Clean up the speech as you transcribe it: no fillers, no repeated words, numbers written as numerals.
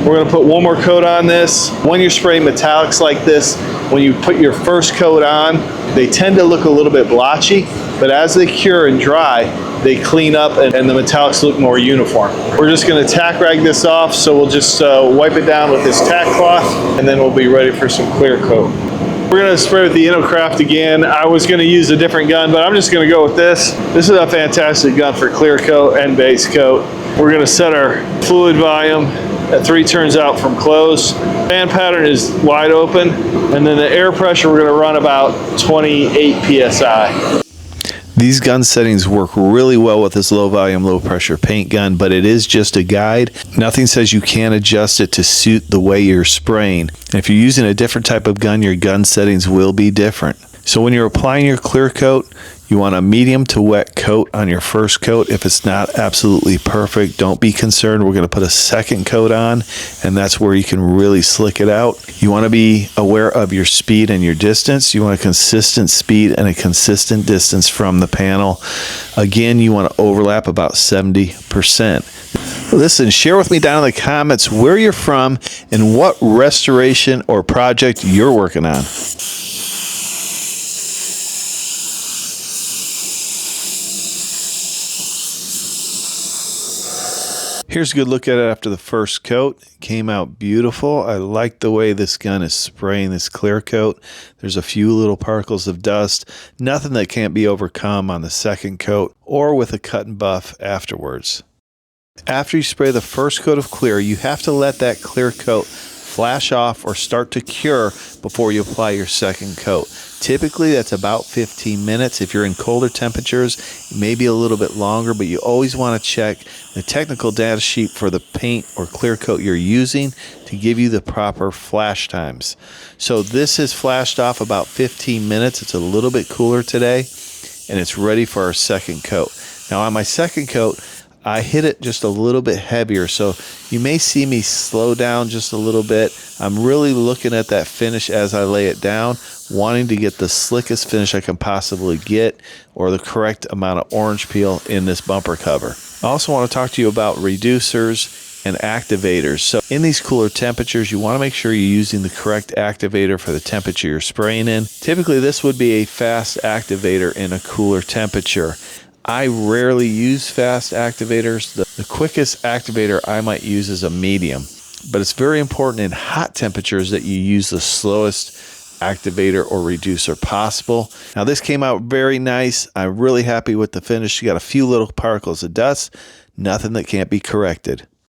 We're gonna put one more coat on this. When you're spraying metallics like this, when you put your first coat on, they tend to look a little bit blotchy, but as they cure and dry, they clean up and the metallics look more uniform. We're just gonna tack rag this off, so we'll just wipe it down with this tack cloth, and then we'll be ready for some clear coat. We're gonna spray with the Innocraft again. I was gonna use a different gun, but I'm just gonna go with this. This is a fantastic gun for clear coat and base coat. We're gonna set our fluid volume at 3 turns out from close. Fan pattern is wide open, and then the air pressure we're gonna run about 28 PSI. These gun settings work really well with this low volume, low pressure paint gun, but it is just a guide. Nothing says you can't adjust it to suit the way you're spraying. And if you're using a different type of gun, your gun settings will be different. So when you're applying your clear coat, you want a medium to wet coat on your first coat. If it's not absolutely perfect, don't be concerned. We're going to put a second coat on, and that's where you can really slick it out. You want to be aware of your speed and your distance. You want a consistent speed and a consistent distance from the panel. Again, you want to overlap about 70%. Listen, share with me down in the comments where you're from and what restoration or project you're working on. Here's a good look at it after the first coat. It came out beautiful. I like the way this gun is spraying this clear coat. There's a few little particles of dust. Nothing that can't be overcome on the second coat or with a cut and buff afterwards. After you spray the first coat of clear, you have to let that clear coat flash off or start to cure before you apply your second coat. Typically that's about 15 minutes. If you're in colder temperatures, it may be a little bit longer, but you always want to check the technical data sheet for the paint or clear coat you're using to give you the proper flash times. So this is flashed off about 15 minutes. It's a little bit cooler today, and it's ready for our second coat. Now on my second coat, I hit it just a little bit heavier, so you may see me slow down just a little bit. I'm really looking at that finish as I lay it down, wanting to get the slickest finish I can possibly get, or the correct amount of orange peel in this bumper cover. I also want to talk to you about reducers and activators. So in these cooler temperatures, you want to make sure you're using the correct activator for the temperature you're spraying in. Typically, this would be a fast activator in a cooler temperature. I rarely use fast activators. The quickest activator I might use is a medium, but it's very important in hot temperatures that you use the slowest activator or reducer possible. Now this came out very nice. I'm really happy with the finish. You got a few little particles of dust, nothing that can't be corrected.